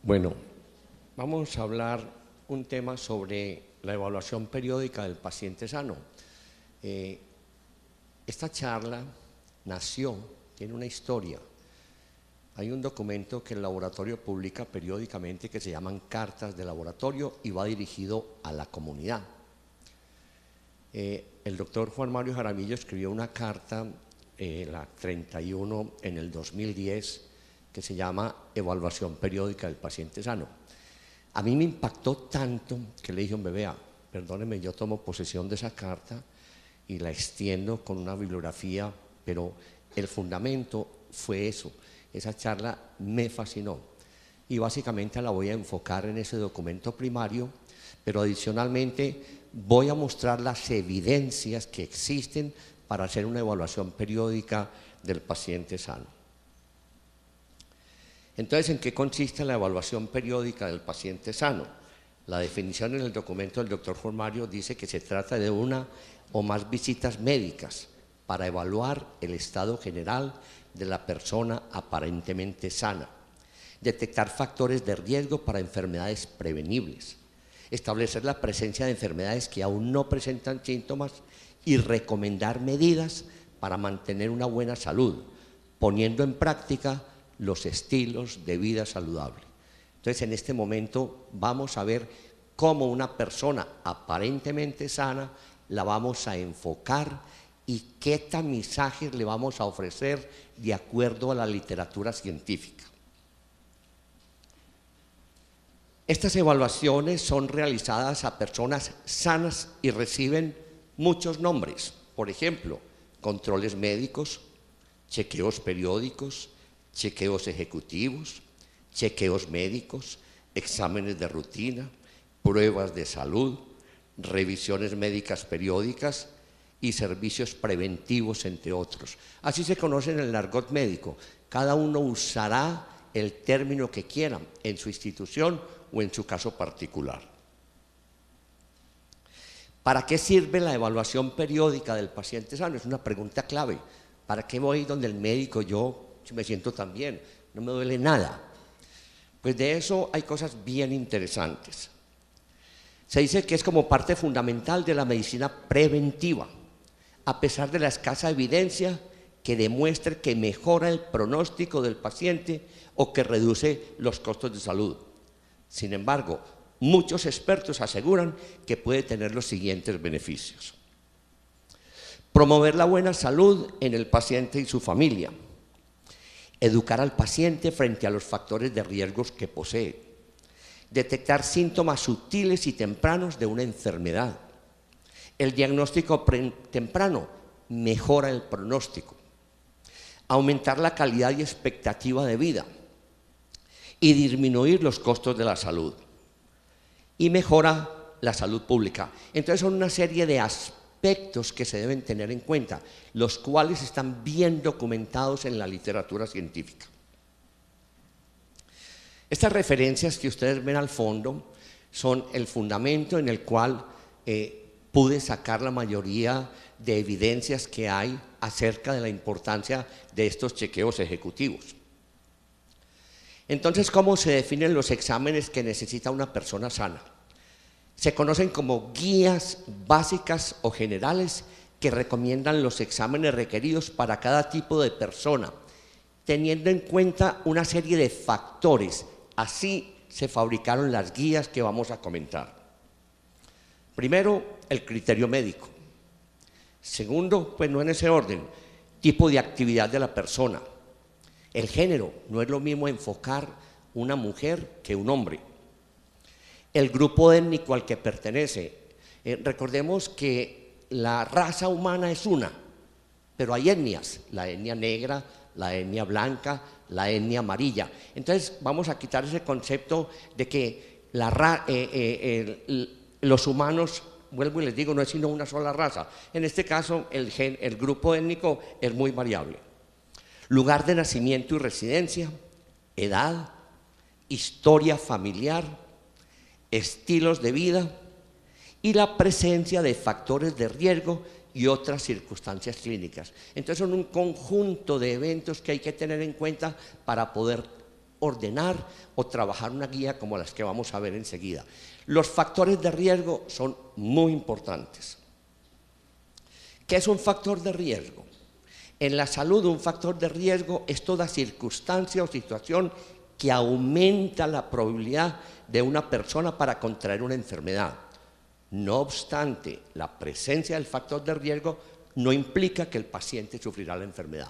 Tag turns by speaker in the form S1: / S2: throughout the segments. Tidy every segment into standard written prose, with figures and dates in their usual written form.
S1: Bueno, vamos a hablar un tema sobre la evaluación periódica del paciente sano. Esta charla nació, tiene una historia. Hay un documento que el laboratorio publica periódicamente que se llaman cartas de laboratorio y va dirigido a la comunidad. El doctor Juan Mario Jaramillo escribió una carta, la 31 en el 2010, que se llama Evaluación Periódica del Paciente Sano. A mí me impactó tanto que le dije, hombre, vea, perdóneme, yo tomo posesión de esa carta y la extiendo con una bibliografía, pero el fundamento fue eso. Esa charla me fascinó y básicamente la voy a enfocar en ese documento primario, pero adicionalmente voy a mostrar las evidencias que existen para hacer una evaluación periódica del paciente sano. Entonces, ¿en qué consiste la evaluación periódica del paciente sano? La definición en el documento del doctor Juan Mario dice que se trata de una o más visitas médicas para evaluar el estado general de la persona aparentemente sana, detectar factores de riesgo para enfermedades prevenibles, establecer la presencia de enfermedades que aún no presentan síntomas y recomendar medidas para mantener una buena salud, poniendo en práctica los estilos de vida saludable. Entonces, en este momento vamos a ver cómo una persona aparentemente sana la vamos a enfocar y qué tamizajes le vamos a ofrecer de acuerdo a la literatura científica. Estas evaluaciones son realizadas a personas sanas y reciben muchos nombres. Por ejemplo, controles médicos, chequeos periódicos, chequeos ejecutivos, chequeos médicos, exámenes de rutina, pruebas de salud, revisiones médicas periódicas y servicios preventivos, entre otros. Así se conoce en el argot médico. Cada uno usará el término que quiera en su institución o en su caso particular. ¿Para qué sirve la evaluación periódica del paciente sano? Es una pregunta clave. ¿Para qué voy donde el médico yo? Si me siento tan bien, no me duele nada. Pues de eso hay cosas bien interesantes. Se dice que es como parte fundamental de la medicina preventiva, a pesar de la escasa evidencia que demuestre que mejora el pronóstico del paciente o que reduce los costos de salud. Sin embargo, muchos expertos aseguran que puede tener los siguientes beneficios: promover la buena salud en el paciente y su familia, educar al paciente frente a los factores de riesgos que posee, detectar síntomas sutiles y tempranos de una enfermedad. El diagnóstico temprano mejora el pronóstico, aumentar la calidad y expectativa de vida y disminuir los costos de la salud y mejora la salud pública. Entonces son una serie de aspectos que se deben tener en cuenta, los cuales están bien documentados en la literatura científica. Estas referencias que ustedes ven al fondo son el fundamento en el cual pude sacar la mayoría de evidencias que hay acerca de la importancia de estos chequeos ejecutivos. Entonces, ¿cómo se definen los exámenes que necesita una persona sana? Se conocen como guías básicas o generales que recomiendan los exámenes requeridos para cada tipo de persona, teniendo en cuenta una serie de factores. Así se fabricaron las guías que vamos a comentar. Primero, el criterio médico. Segundo, pues no en ese orden, tipo de actividad de la persona. El género, no es lo mismo enfocar una mujer que un hombre. El grupo étnico al que pertenece. Recordemos que la raza humana es una, pero hay etnias, la etnia negra, la etnia blanca, la etnia amarilla. Entonces vamos a quitar ese concepto de que los humanos, vuelvo y les digo, no es sino una sola raza. En este caso el grupo étnico es muy variable. Lugar de nacimiento y residencia, edad, historia familiar, estilos de vida y la presencia de factores de riesgo y otras circunstancias clínicas. Entonces son un conjunto de eventos que hay que tener en cuenta para poder ordenar o trabajar una guía como las que vamos a ver enseguida. Los factores de riesgo son muy importantes. ¿Qué es un factor de riesgo? En la salud, un factor de riesgo es toda circunstancia o situación que aumenta la probabilidad de una persona para contraer una enfermedad. No obstante, la presencia del factor de riesgo no implica que el paciente sufrirá la enfermedad.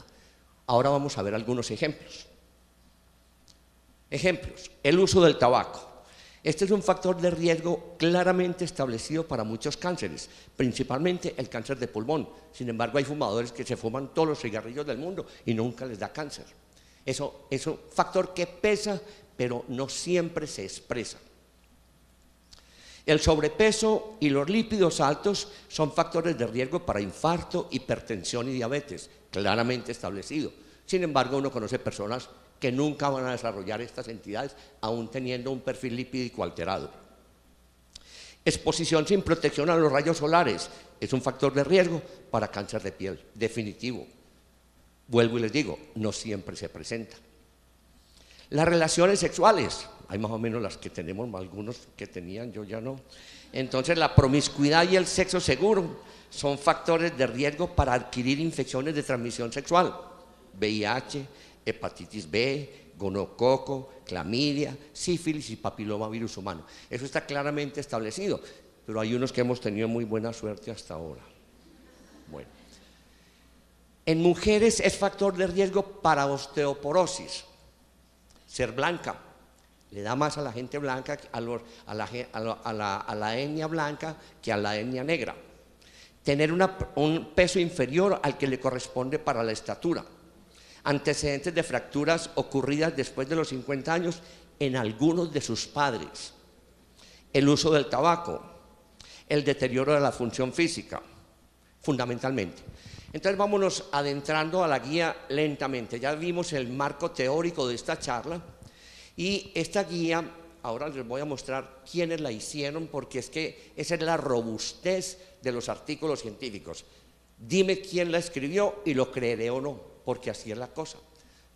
S1: Ahora vamos a ver algunos ejemplos. Ejemplos: el uso del tabaco. Este es un factor de riesgo claramente establecido para muchos cánceres, principalmente el cáncer de pulmón. Sin embargo, hay fumadores que se fuman todos los cigarrillos del mundo y nunca les da cáncer. Eso es un factor que pesa, pero no siempre se expresa. El sobrepeso y los lípidos altos son factores de riesgo para infarto, hipertensión y diabetes, claramente establecido. Sin embargo, uno conoce personas que nunca van a desarrollar estas entidades, aún teniendo un perfil lipídico alterado. Exposición sin protección a los rayos solares es un factor de riesgo para cáncer de piel, definitivo. Vuelvo y les digo, no siempre se presenta. Las relaciones sexuales, hay más o menos las que tenemos, algunos que tenían, yo ya no. Entonces, la promiscuidad y el sexo seguro son factores de riesgo para adquirir infecciones de transmisión sexual, VIH, hepatitis B, gonococo, clamidia, sífilis y papilomavirus humano. Eso está claramente establecido, pero hay unos que hemos tenido muy buena suerte hasta ahora. Bueno. En mujeres es factor de riesgo para osteoporosis. Ser blanca le da más a la gente blanca, a la etnia blanca que a la etnia negra. Tener un peso inferior al que le corresponde para la estatura. Antecedentes de fracturas ocurridas después de los 50 años en algunos de sus padres. El uso del tabaco, el deterioro de la función física, fundamentalmente. Entonces vámonos adentrando a la guía lentamente. Ya vimos el marco teórico de esta charla y esta guía, ahora les voy a mostrar quiénes la hicieron, porque es que esa es la robustez de los artículos científicos. Dime quién la escribió y lo creeré o no, porque así es la cosa.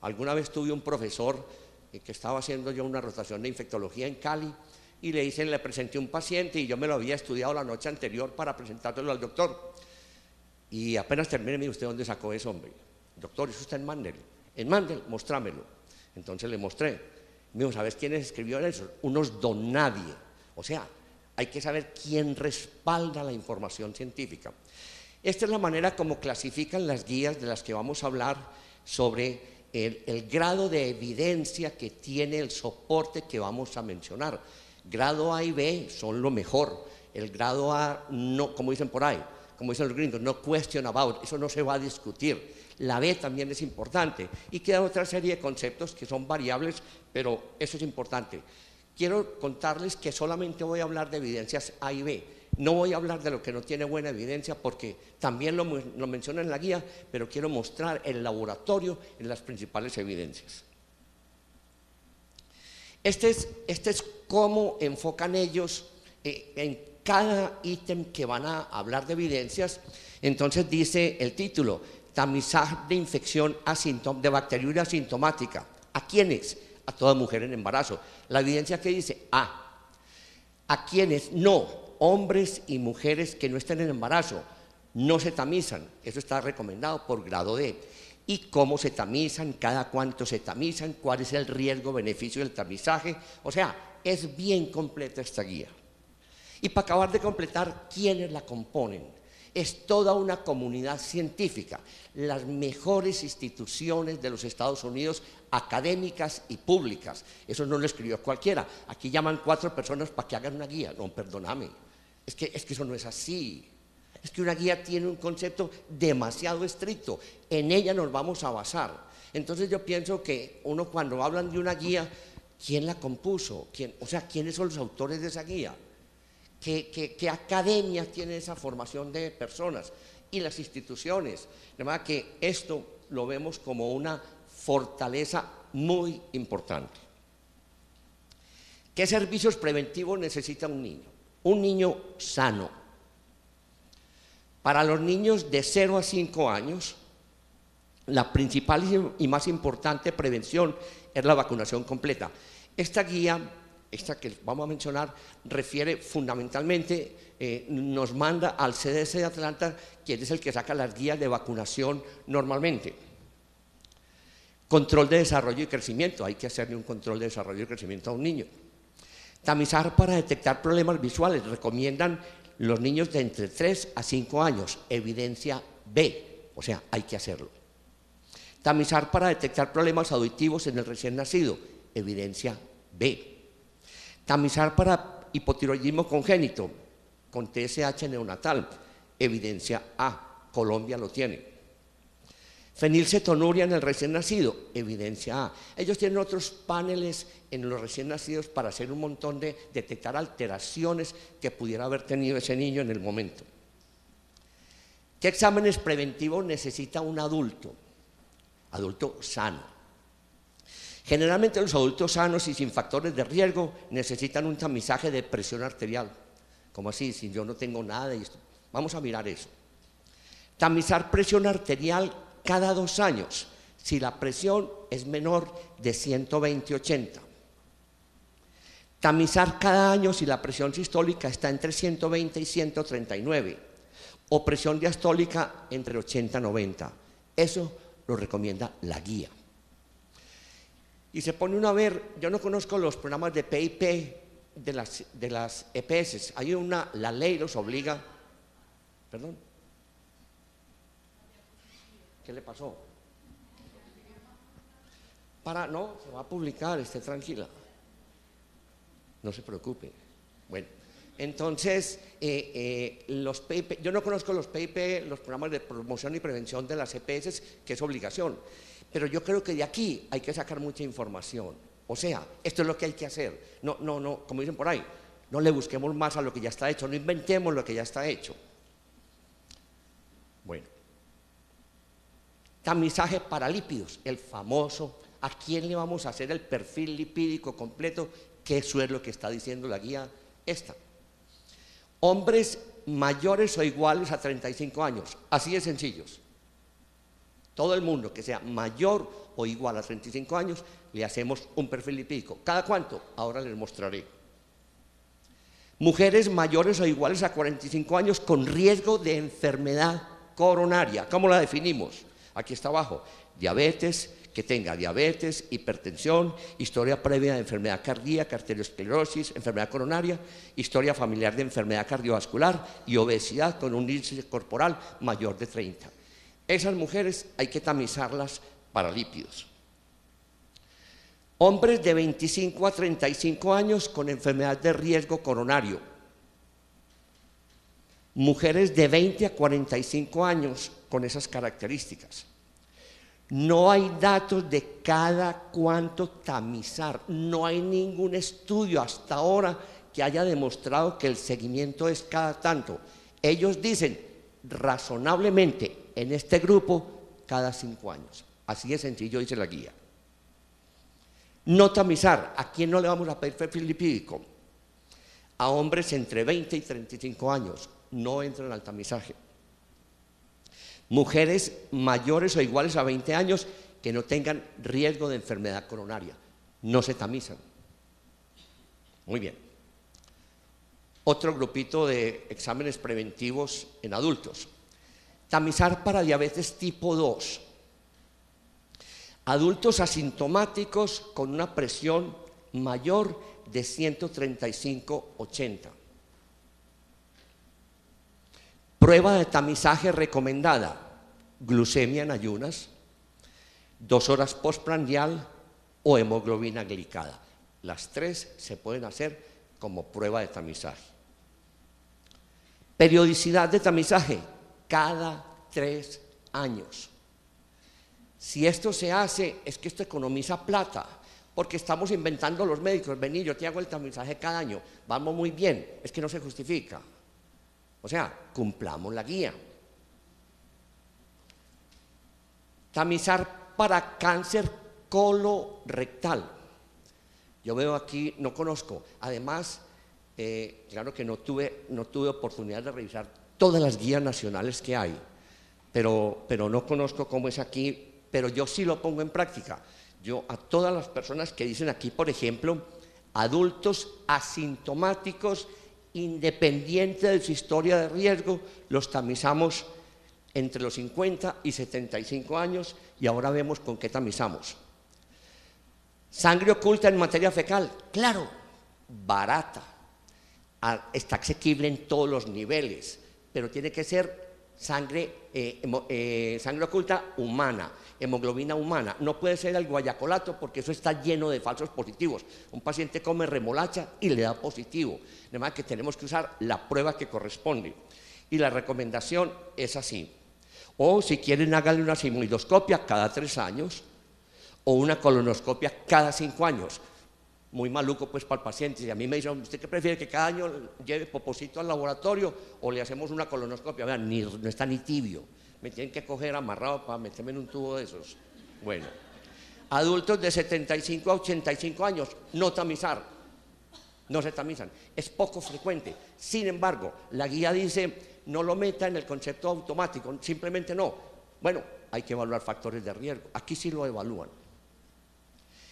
S1: Alguna vez tuve un profesor que estaba haciendo yo una rotación de infectología en Cali y le presenté un paciente y yo me lo había estudiado la noche anterior para presentárselo al doctor. Y apenas terminé, me dijo: ¿usted dónde sacó eso, hombre? Doctor, eso está en Mandel. En Mandel, mostrámelo. Entonces le mostré. Me dijo: ¿sabes quiénes escribieron eso? Unos don nadie. O sea, hay que saber quién respalda la información científica. Esta es la manera como clasifican las guías de las que vamos a hablar sobre el grado de evidencia que tiene el soporte que vamos a mencionar. Grado A y B son lo mejor. El grado A, no, como dicen por ahí, como dicen los gringos, no question about, eso no se va a discutir. La B también es importante y queda otra serie de conceptos que son variables, pero eso es importante. Quiero contarles que solamente voy a hablar de evidencias A y B, no voy a hablar de lo que no tiene buena evidencia porque también lo menciona en la guía, pero quiero mostrar el laboratorio en las principales evidencias. Este es cómo enfocan ellos en cada ítem que van a hablar de evidencias. Entonces dice el título: tamizaje de infección de bacteriuria asintomática. ¿A quiénes? A toda mujer en embarazo. La evidencia que dice ¿a quiénes? No, hombres y mujeres que no estén en embarazo no se tamizan. Eso está recomendado por grado D. ¿Y cómo se tamizan? ¿Cada cuánto se tamizan? ¿Cuál es el riesgo-beneficio del tamizaje? O sea, es bien completa esta guía. Y para acabar de completar, ¿quiénes la componen? Es toda una comunidad científica, las mejores instituciones de los Estados Unidos, académicas y públicas. Eso no lo escribió cualquiera. Aquí llaman 4 personas para que hagan una guía. No, perdóname, es que eso no es así. Es que una guía tiene un concepto demasiado estricto. En ella nos vamos a basar. Entonces yo pienso que uno, cuando hablan de una guía, ¿quién la compuso? O sea, ¿quiénes son los autores de esa guía? ¿Qué academia tiene esa formación de personas? Y las instituciones. De manera que esto lo vemos como una fortaleza muy importante. ¿Qué servicios preventivos necesita un niño? Un niño sano. Para los niños de 0 a 5 años, la principal y más importante prevención es la vacunación completa. Esta guía, esta que vamos a mencionar, refiere fundamentalmente, nos manda al CDC de Atlanta, quien es el que saca las guías de vacunación normalmente. Control de desarrollo y crecimiento, hay que hacerle un control de desarrollo y crecimiento a un niño. Tamizar para detectar problemas visuales, recomiendan los niños de entre 3 a 5 años, evidencia B, o sea, hay que hacerlo. Tamizar para detectar problemas auditivos en el recién nacido, evidencia B. Tamizar para hipotiroidismo congénito, con TSH neonatal, evidencia A, Colombia lo tiene. Fenilcetonuria en el recién nacido, evidencia A. Ellos tienen otros paneles en los recién nacidos para hacer un montón de detectar alteraciones que pudiera haber tenido ese niño en el momento. ¿Qué exámenes preventivos necesita un adulto? Adulto sano. Generalmente los adultos sanos y sin factores de riesgo necesitan un tamizaje de presión arterial. ¿Cómo así? Si yo no tengo nada de esto. Vamos a mirar eso. Tamizar presión arterial cada 2 años, si la presión es menor de 120/80. Tamizar cada año si la presión sistólica está entre 120 y 139, o presión diastólica entre 80 y 90. Eso lo recomienda la guía. Y se pone uno a ver, yo no conozco los programas de PIP de las EPS, hay una, la ley los obliga, perdón. ¿Qué le pasó? No, se va a publicar, esté tranquila. No se preocupe. Bueno, entonces, los PIP, yo no conozco los PIP, los programas de promoción y prevención de las EPS, que es obligación, pero yo creo que de aquí hay que sacar mucha información. O sea, esto es lo que hay que hacer. No, como dicen por ahí, no le busquemos más a lo que ya está hecho, no inventemos lo que ya está hecho. Bueno. Tamizaje para lípidos, el famoso, ¿a quién le vamos a hacer el perfil lipídico completo? Que eso es lo que está diciendo la guía esta. Hombres mayores o iguales a 35 años, así de sencillos. Todo el mundo que sea mayor o igual a 35 años, le hacemos un perfil lipídico. ¿Cada cuánto? Ahora les mostraré. Mujeres mayores o iguales a 45 años con riesgo de enfermedad coronaria. ¿Cómo la definimos? Aquí está abajo, diabetes, que tenga diabetes, hipertensión, historia previa de enfermedad cardíaca, arteriosclerosis, enfermedad coronaria, historia familiar de enfermedad cardiovascular y obesidad con un índice corporal mayor de 30. Esas mujeres hay que tamizarlas para lípidos. Hombres de 25 a 35 años con enfermedad de riesgo coronario. Mujeres de 20 a 45 años con esas características. No hay datos de cada cuánto tamizar, no hay ningún estudio hasta ahora que haya demostrado que el seguimiento es cada tanto. Ellos dicen razonablemente en este grupo cada 5 años, así de sencillo dice la guía. No tamizar, ¿a quién no le vamos a pedir perfil lipídico? A hombres entre 20 y 35 años, no entran al tamizaje. Mujeres mayores o iguales a 20 años que no tengan riesgo de enfermedad coronaria, no se tamizan. Muy bien. Otro grupito de exámenes preventivos en adultos. Tamizar para diabetes tipo 2. Adultos asintomáticos con una presión mayor de 135/80. Prueba de tamizaje recomendada, glucemia en ayunas, 2 horas postprandial o hemoglobina glicada. Las 3 se pueden hacer como prueba de tamizaje. Periodicidad de tamizaje, cada 3 años. Si esto se hace, es que esto economiza plata, porque estamos inventando los médicos, vení, yo te hago el tamizaje cada año, vamos muy bien, es que no se justifica. O sea, cumplamos la guía. Tamizar para cáncer colorectal. Yo veo aquí, no conozco, además, claro que no tuve oportunidad de revisar todas las guías nacionales que hay, pero no conozco cómo es aquí, pero yo sí lo pongo en práctica. Yo a todas las personas que dicen aquí, por ejemplo, adultos asintomáticos, independientes de su historia de riesgo, los tamizamos entre los 50 y 75 años y ahora vemos con qué tamizamos. Sangre oculta en materia fecal, claro, barata, está asequible en todos los niveles, pero tiene que ser sangre oculta humana, hemoglobina humana. No puede ser el guayacolato porque eso está lleno de falsos positivos. Un paciente come remolacha y le da positivo. De manera que tenemos que usar la prueba que corresponde. Y la recomendación es así. O si quieren, háganle una sigmoidoscopia cada 3 años o una colonoscopia cada 5 años. Muy maluco pues para el paciente. Y a mí me dicen, ¿usted qué prefiere, que cada año lleve poposito al laboratorio o le hacemos una colonoscopia? Vean, no está ni tibio. Me tienen que coger amarrado para meterme en un tubo de esos. Bueno, adultos de 75 a 85 años, no tamizar. No se tamizan. Es poco frecuente. Sin embargo, la guía dice, no lo meta en el concepto automático, simplemente no. Bueno, hay que evaluar factores de riesgo. Aquí sí lo evalúan.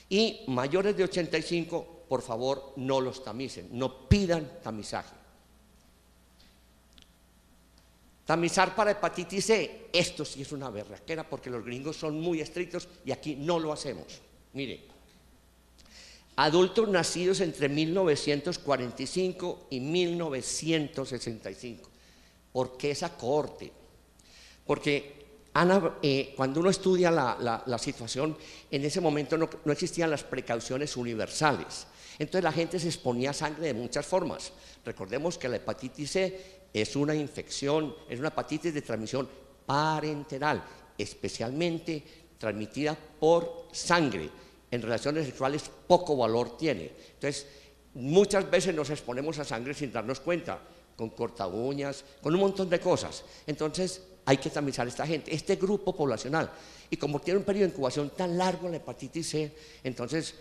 S1: Y mayores de 85, por favor, no los tamicen, no pidan tamizaje. Tamizar para hepatitis C, esto sí es una berraquera porque los gringos son muy estrictos y aquí no lo hacemos. Mire, adultos nacidos entre 1945 y 1965. ¿Por qué esa cohorte? Porque cuando uno estudia la situación, en ese momento no existían las precauciones universales. Entonces la gente se exponía a sangre de muchas formas. Recordemos que la hepatitis C es una infección, es una hepatitis de transmisión parenteral, especialmente transmitida por sangre. En relaciones sexuales poco valor tiene. Entonces, muchas veces nos exponemos a sangre sin darnos cuenta, con corta uñas, con un montón de cosas. Entonces, hay que tamizar a esta gente, este grupo poblacional. Y como tiene un periodo de incubación tan largo la hepatitis C, entonces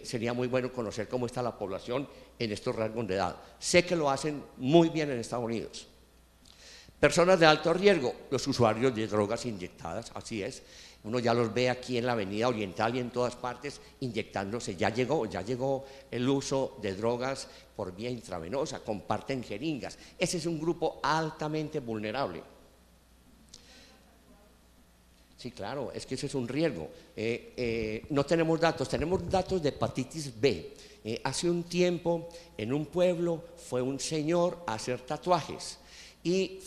S1: sería muy bueno conocer cómo está la población en estos rangos de edad. Sé que lo hacen muy bien en Estados Unidos. Personas de alto riesgo, los usuarios de drogas inyectadas, así es. Uno ya los ve aquí en la Avenida Oriental y en todas partes inyectándose. Ya llegó el uso de drogas por vía intravenosa, comparten jeringas. Ese es un grupo altamente vulnerable. Sí, claro, es que ese es un riesgo. No tenemos datos de hepatitis B. Hace un tiempo en un pueblo fue un señor a hacer tatuajes y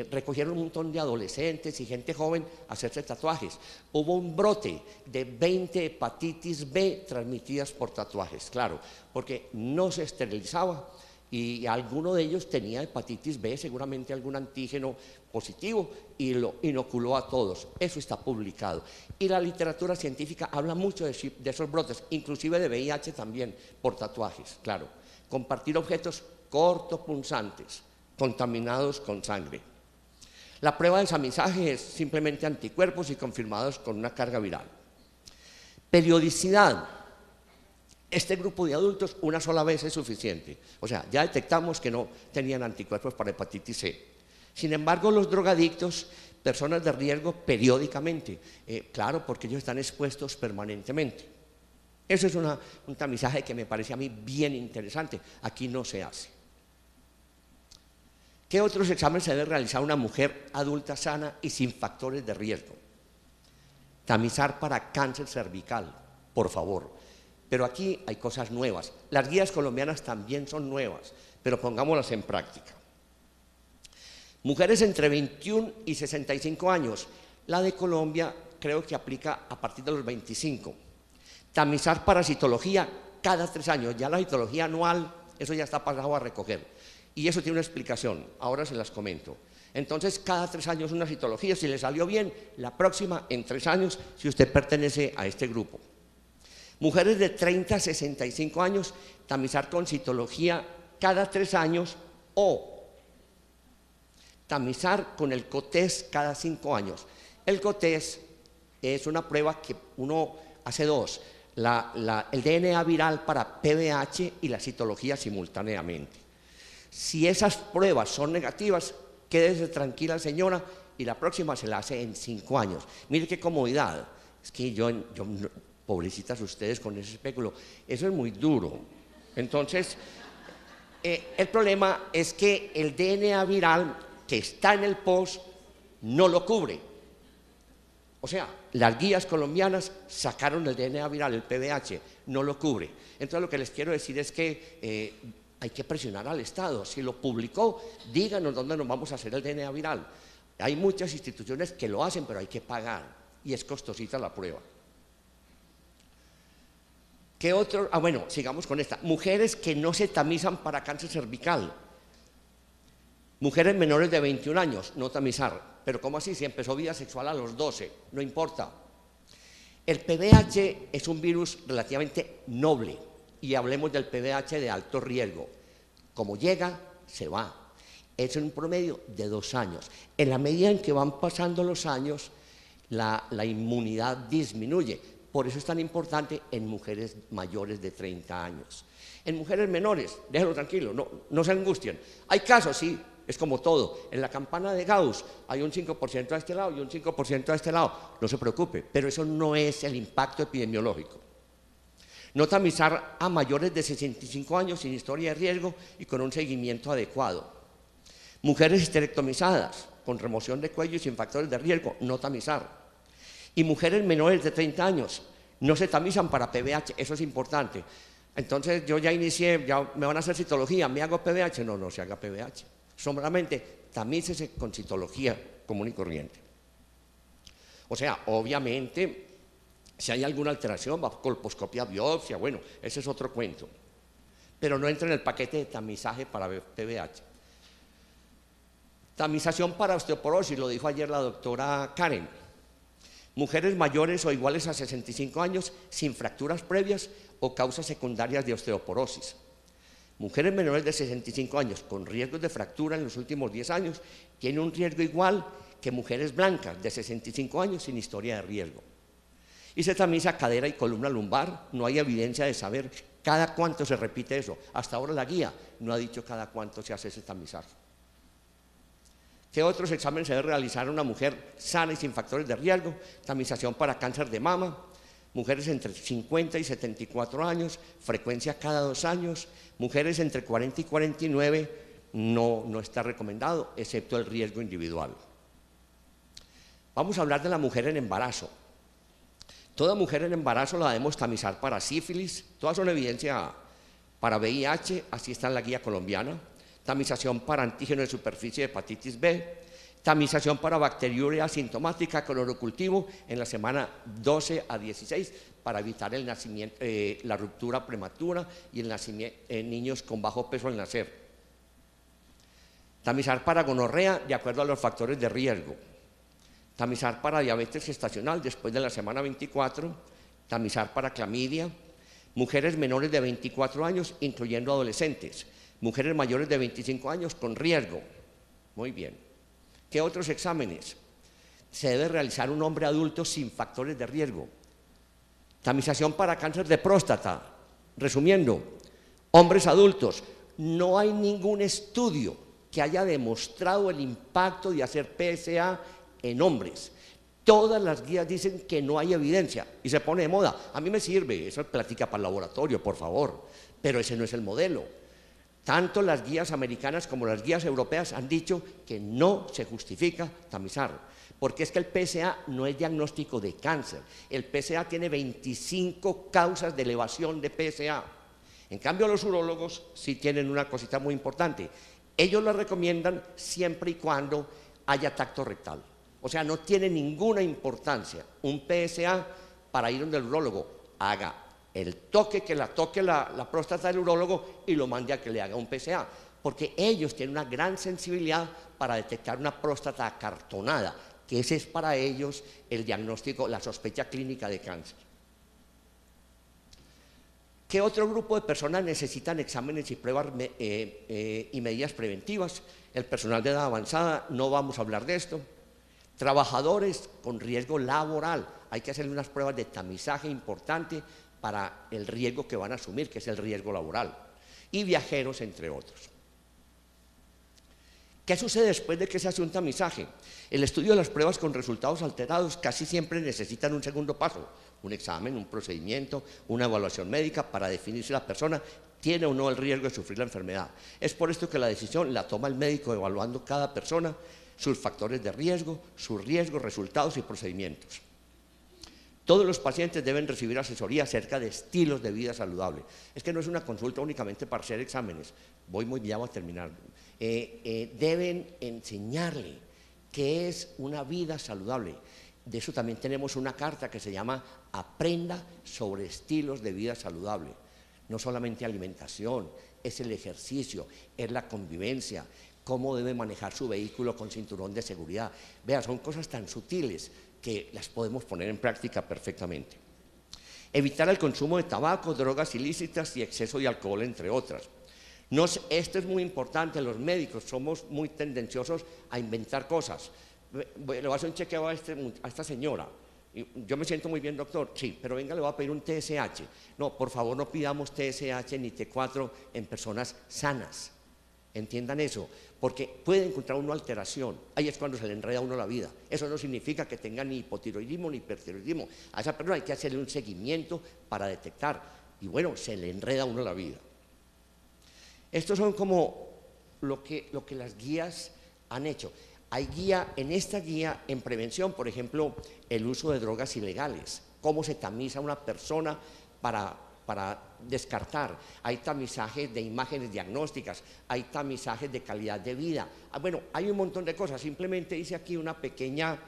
S1: recogieron un montón de adolescentes y gente joven a hacerse tatuajes. Hubo un brote de 20 hepatitis B transmitidas por tatuajes, claro, porque no se esterilizaba y alguno de ellos tenía hepatitis B, seguramente algún antígeno positivo, y lo inoculó a todos. Eso está publicado. Y la literatura científica habla mucho de esos brotes, inclusive de VIH también, por tatuajes, claro. Compartir objetos cortopunzantes, contaminados con sangre. La prueba de tamizaje es simplemente anticuerpos y confirmados con una carga viral. Periodicidad. Este grupo de adultos una sola vez es suficiente. O sea, ya detectamos que no tenían anticuerpos para hepatitis C. Sin embargo, los drogadictos, personas de riesgo, periódicamente. Claro, porque ellos están expuestos permanentemente. Eso es un tamizaje que me parece a mí bien interesante. Aquí no se hace. ¿Qué otros exámenes se debe realizar una mujer adulta sana y sin factores de riesgo? Tamizar para cáncer cervical, por favor. Pero aquí hay cosas nuevas. Las guías colombianas también son nuevas, pero pongámoslas en práctica. Mujeres entre 21 y 65 años. La de Colombia creo que aplica a partir de los 25. Tamizar para citología cada 3 años. Ya la citología anual, eso ya está pasado a recoger. Y eso tiene una explicación, ahora se las comento. Entonces, cada 3 años una citología, si le salió bien, la próxima en 3 años, si usted pertenece a este grupo. Mujeres de 30 a 65 años, tamizar con citología cada 3 años o tamizar con el COTES cada 5 años. El COTES es una prueba que uno hace 2. el DNA viral para PBH y la citología simultáneamente. Si esas pruebas son negativas, quédese tranquila, señora, y la próxima se la hace en 5 años. Mire qué comodidad. Es que pobrecitas ustedes con ese especulo, eso es muy duro. Entonces, el problema es que el DNA viral que está en el POS no lo cubre. O sea, las guías colombianas sacaron el DNA viral, el PBH, no lo cubre. Entonces, lo que les quiero decir es que hay que presionar al Estado. Si lo publicó, díganos dónde nos vamos a hacer el DNA viral. Hay muchas instituciones que lo hacen, pero hay que pagar y es costosita la prueba. ¿Qué otro? Bueno, sigamos con esta. Mujeres que no se tamizan para cáncer cervical. Mujeres menores de 21 años, no tamizar. Pero ¿cómo así? Si empezó vida sexual a los 12, no importa. El PBH es un virus relativamente noble y hablemos del PBH de alto riesgo. Como llega, se va. Es un promedio de 2 años. En la medida en que van pasando los años, la inmunidad disminuye. Por eso es tan importante en mujeres mayores de 30 años. En mujeres menores, déjenlo tranquilo, no se angustien. Hay casos, sí, es como todo. En la campana de Gauss hay un 5% a este lado y un 5% a este lado. No se preocupe, pero eso no es el impacto epidemiológico. No tamizar a mayores de 65 años sin historia de riesgo y con un seguimiento adecuado. Mujeres esterectomizadas, con remoción de cuello y sin factores de riesgo, no tamizar. Y mujeres menores de 30 años, no se tamizan para PBH, eso es importante. Entonces yo ya inicié, ya me van a hacer citología, ¿me hago PBH? No se haga PBH. Solamente tamícese con citología común y corriente. O sea, obviamente, si hay alguna alteración, va colposcopia, biopsia, bueno, ese es otro cuento. Pero no entra en el paquete de tamizaje para PBH. Tamización para osteoporosis, lo dijo ayer la doctora Karen. Mujeres mayores o iguales a 65 años sin fracturas previas o causas secundarias de osteoporosis. Mujeres menores de 65 años con riesgos de fractura en los últimos 10 años tienen un riesgo igual que mujeres blancas de 65 años sin historia de riesgo. Y se tamiza cadera y columna lumbar, no hay evidencia de saber cada cuánto se repite eso. Hasta ahora la guía no ha dicho cada cuánto se hace ese tamizaje. ¿Qué otros exámenes se debe realizar a una mujer sana y sin factores de riesgo? Tamización para cáncer de mama, mujeres entre 50 y 74 años, frecuencia cada 2 años, mujeres entre 40 y 49 no está recomendado, excepto el riesgo individual. Vamos a hablar de la mujer en embarazo. Toda mujer en embarazo la debemos tamizar para sífilis, todas son evidencia para VIH, así está en la guía colombiana. Tamización para antígeno de superficie de hepatitis B, tamización para bacteriuria asintomática con orocultivo en la semana 12 a 16 para evitar el nacimiento, la ruptura prematura y el nacimiento en niños con bajo peso al nacer. Tamizar para gonorrea de acuerdo a los factores de riesgo. Tamizar para diabetes gestacional después de la semana 24, tamizar para clamidia, mujeres menores de 24 años, incluyendo adolescentes, mujeres mayores de 25 años con riesgo. Muy bien. ¿Qué otros exámenes? Se debe realizar un hombre adulto sin factores de riesgo. Tamización para cáncer de próstata. Resumiendo, hombres adultos, no hay ningún estudio que haya demostrado el impacto de hacer PSA en hombres. Todas las guías dicen que no hay evidencia y se pone de moda. A mí me sirve, eso es plática para el laboratorio, por favor, pero ese no es el modelo. Tanto las guías americanas como las guías europeas han dicho que no se justifica tamizar, porque es que el PSA no es diagnóstico de cáncer. El PSA tiene 25 causas de elevación de PSA. En cambio, los urólogos sí tienen una cosita muy importante. Ellos lo recomiendan siempre y cuando haya tacto rectal. O sea, no tiene ninguna importancia un PSA para ir donde el urólogo haga el toque, que la toque la próstata del urólogo y lo mande a que le haga un PSA, porque ellos tienen una gran sensibilidad para detectar una próstata acartonada, que ese es para ellos el diagnóstico, la sospecha clínica de cáncer. ¿Qué otro grupo de personas necesitan exámenes y pruebas y medidas preventivas? El personal de edad avanzada, no vamos a hablar de esto. Trabajadores con riesgo laboral, hay que hacerle unas pruebas de tamizaje importante para el riesgo que van a asumir, que es el riesgo laboral, y viajeros, entre otros. ¿Qué sucede después de que se hace un tamizaje? El estudio de las pruebas con resultados alterados casi siempre necesitan un segundo paso, un examen, un procedimiento, una evaluación médica para definir si la persona tiene o no el riesgo de sufrir la enfermedad. Es por esto que la decisión la toma el médico evaluando cada persona, sus factores de riesgo, sus riesgos, resultados y procedimientos. Todos los pacientes deben recibir asesoría acerca de estilos de vida saludable. Es que no es una consulta únicamente para hacer exámenes. Voy a terminar. Deben enseñarle qué es una vida saludable. De eso también tenemos una carta que se llama Aprenda sobre estilos de vida saludable. No solamente alimentación, es el ejercicio, es la convivencia, cómo debe manejar su vehículo con cinturón de seguridad. Vea, son cosas tan sutiles que las podemos poner en práctica perfectamente. Evitar el consumo de tabaco, drogas ilícitas y exceso de alcohol, entre otras. Esto es muy importante, los médicos somos muy tendenciosos a inventar cosas. Le voy a hacer un chequeo a esta señora. Yo me siento muy bien, doctor. Sí, pero venga, le voy a pedir un TSH. No, por favor, no pidamos TSH ni T4 en personas sanas. Entiendan eso, porque puede encontrar una alteración. Ahí es cuando se le enreda a uno la vida. Eso no significa que tenga ni hipotiroidismo ni hipertiroidismo. A esa persona hay que hacerle un seguimiento para detectar. Y bueno, se le enreda a uno la vida. Estos son como lo que las guías han hecho. Hay guía, en esta guía en prevención, por ejemplo, el uso de drogas ilegales, cómo se tamiza una persona para descartar. Hay tamizajes de imágenes diagnósticas, hay tamizajes de calidad de vida. Bueno, hay un montón de cosas. Simplemente hice aquí una pequeña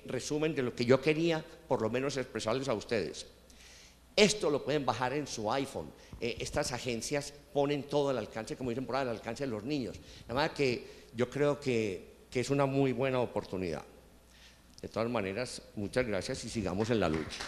S1: resumen de lo que yo quería, por lo menos, expresarles a ustedes. Esto lo pueden bajar en su iPhone. Estas agencias ponen todo al alcance, como dicen por ahí, al alcance de los niños. Nada más que yo creo que es una muy buena oportunidad. De todas maneras, muchas gracias y sigamos en la lucha.